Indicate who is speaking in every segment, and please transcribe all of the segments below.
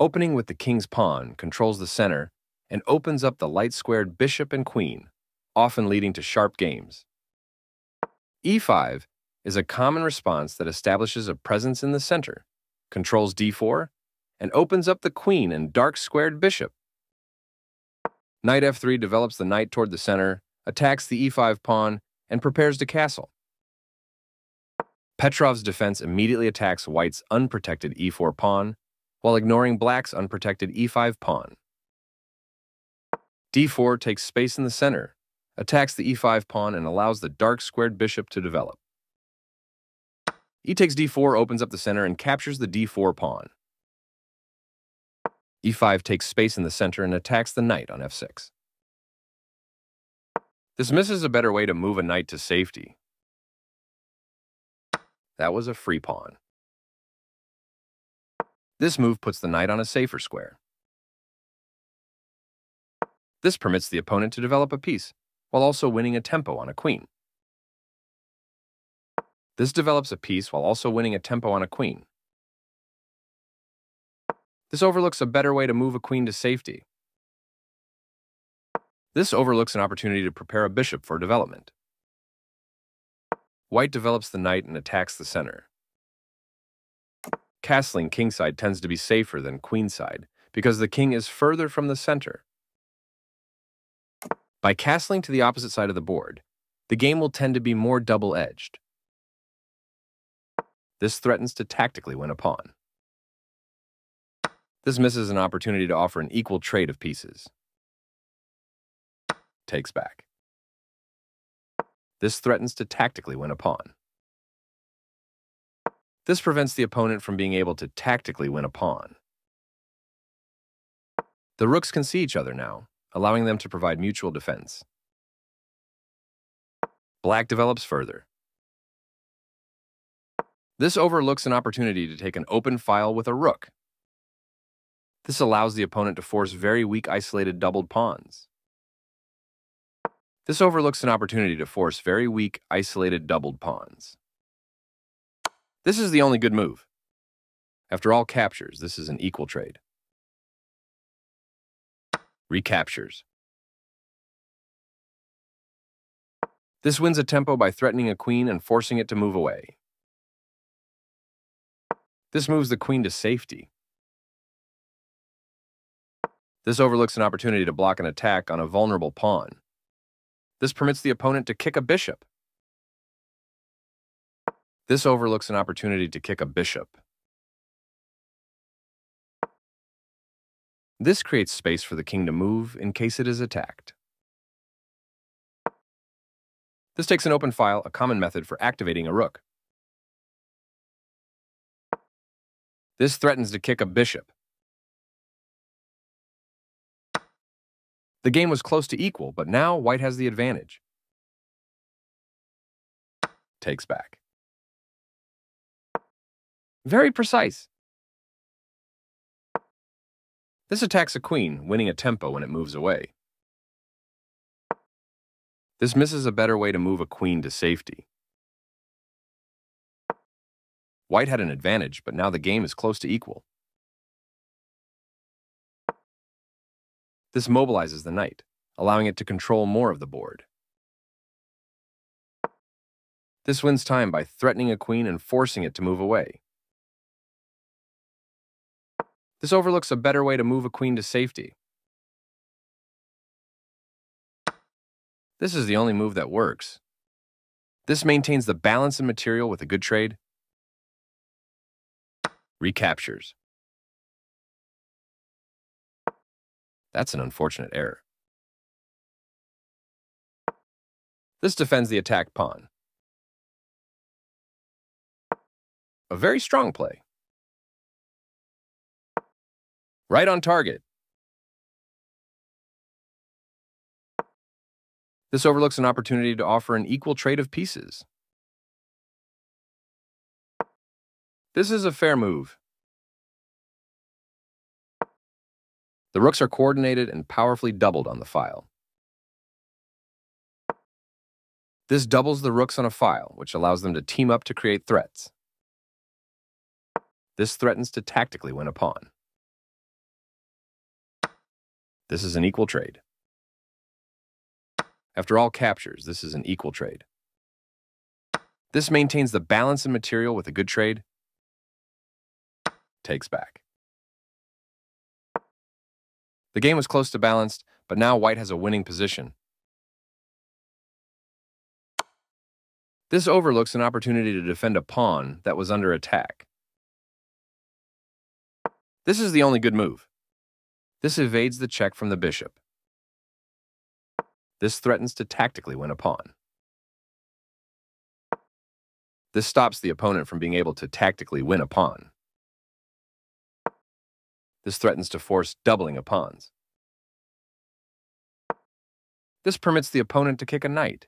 Speaker 1: Opening with the king's pawn controls the center and opens up the light-squared bishop and queen, often leading to sharp games. e5 is a common response that establishes a presence in the center, controls d4, and opens up the queen and dark-squared bishop. Knight f3 develops the knight toward the center, attacks the e5 pawn, and prepares to castle. Petrov's defense immediately attacks white's unprotected e4 pawn, while ignoring black's unprotected e5 pawn. d4 takes space in the center, attacks the e5 pawn, and allows the dark-squared bishop to develop. E takes d4 opens up the center and captures the d4 pawn. e5 takes space in the center and attacks the knight on f6. This misses a better way to move a knight to safety. That was a free pawn. This move puts the knight on a safer square. This permits the opponent to develop a piece, while also winning a tempo on a queen. This develops a piece while also winning a tempo on a queen. This overlooks a better way to move a queen to safety. This overlooks an opportunity to prepare a bishop for development. White develops the knight and attacks the center. Castling kingside tends to be safer than queenside because the king is further from the center. By castling to the opposite side of the board, the game will tend to be more double-edged. This threatens to tactically win a pawn. This misses an opportunity to offer an equal trade of pieces. Takes back. This threatens to tactically win a pawn. This prevents the opponent from being able to tactically win a pawn. The rooks can see each other now, allowing them to provide mutual defense. Black develops further. This overlooks an opportunity to take an open file with a rook. This allows the opponent to force very weak isolated doubled pawns. This overlooks an opportunity to force very weak isolated doubled pawns. This is the only good move. After all captures, this is an equal trade. Recaptures. This wins a tempo by threatening a queen and forcing it to move away. This moves the queen to safety. This overlooks an opportunity to block an attack on a vulnerable pawn. This permits the opponent to kick a bishop. This overlooks an opportunity to kick a bishop. This creates space for the king to move in case it is attacked. This takes an open file, a common method for activating a rook. This threatens to kick a bishop. The game was close to equal, but now white has the advantage. Takes back. Very precise. This attacks a queen, winning a tempo when it moves away. This misses a better way to move a queen to safety. White had an advantage, but now the game is close to equal. This mobilizes the knight, allowing it to control more of the board. This wins time by threatening a queen and forcing it to move away. This overlooks a better way to move a queen to safety. This is the only move that works. This maintains the balance in material with a good trade. Recaptures. That's an unfortunate error. This defends the attacked pawn. A very strong play. Right on target. This overlooks an opportunity to offer an equal trade of pieces. This is a fair move. The rooks are coordinated and powerfully doubled on the file. This doubles the rooks on a file, which allows them to team up to create threats. This threatens to tactically win a pawn. This is an equal trade. After all captures, this is an equal trade. This maintains the balance in material with a good trade. Takes back. The game was close to balanced, but now white has a winning position. This overlooks an opportunity to defend a pawn that was under attack. This is the only good move. This evades the check from the bishop. This threatens to tactically win a pawn. This stops the opponent from being able to tactically win a pawn. This threatens to force doubling of pawns. This permits the opponent to kick a knight.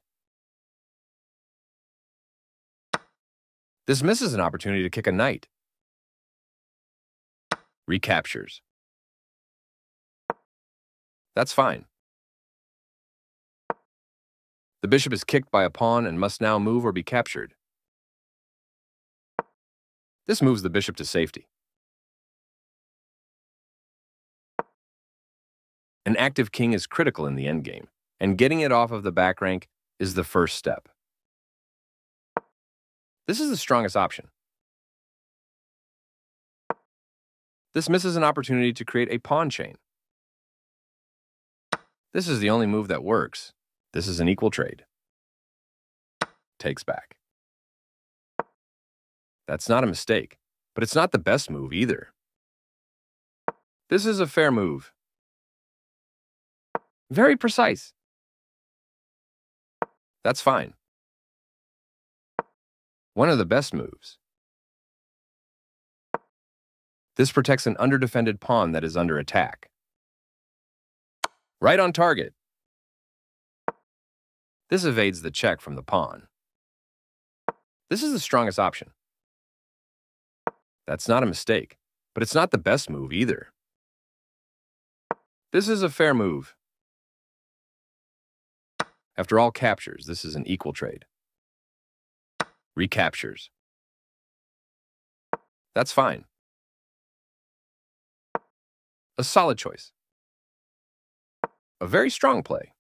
Speaker 1: This misses an opportunity to kick a knight. Recaptures. That's fine. The bishop is kicked by a pawn and must now move or be captured. This moves the bishop to safety. An active king is critical in the endgame, and getting it off of the back rank is the first step. This is the strongest option. This misses an opportunity to create a pawn chain. This is the only move that works. This is an equal trade. Takes back. That's not a mistake, but it's not the best move either. This is a fair move. Very precise. That's fine. One of the best moves. This protects an underdefended pawn that is under attack. Right on target. This evades the check from the pawn. This is the strongest option. That's not a mistake, but it's not the best move either. This is a fair move. After all captures, this is an equal trade. Recaptures. That's fine. A solid choice. A very strong play.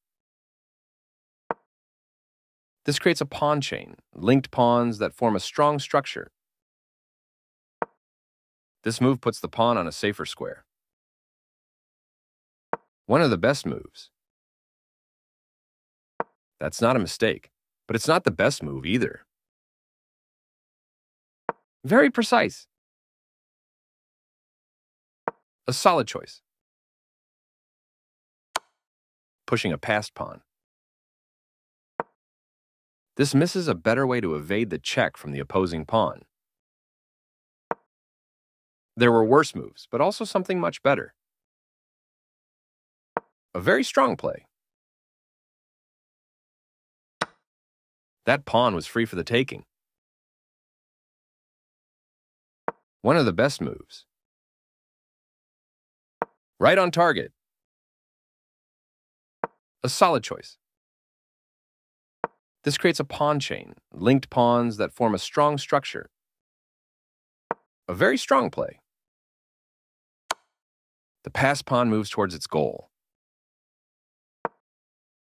Speaker 1: This creates a pawn chain, linked pawns that form a strong structure. This move puts the pawn on a safer square. One of the best moves. That's not a mistake, but it's not the best move either. Very precise. A solid choice. Pushing a passed pawn. This misses a better way to evade the check from the opposing pawn. There were worse moves, but also something much better. A very strong play. That pawn was free for the taking. One of the best moves. Right on target. A solid choice. This creates a pawn chain, linked pawns that form a strong structure. A very strong play. The passed pawn moves towards its goal.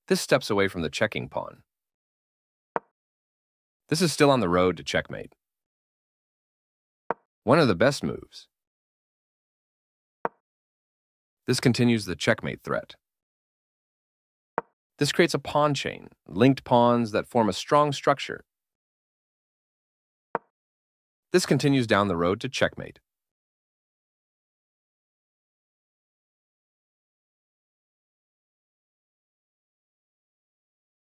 Speaker 1: This steps away from the checking pawn. This is still on the road to checkmate. One of the best moves. This continues the checkmate threat. This creates a pawn chain, linked pawns that form a strong structure. This continues down the road to checkmate.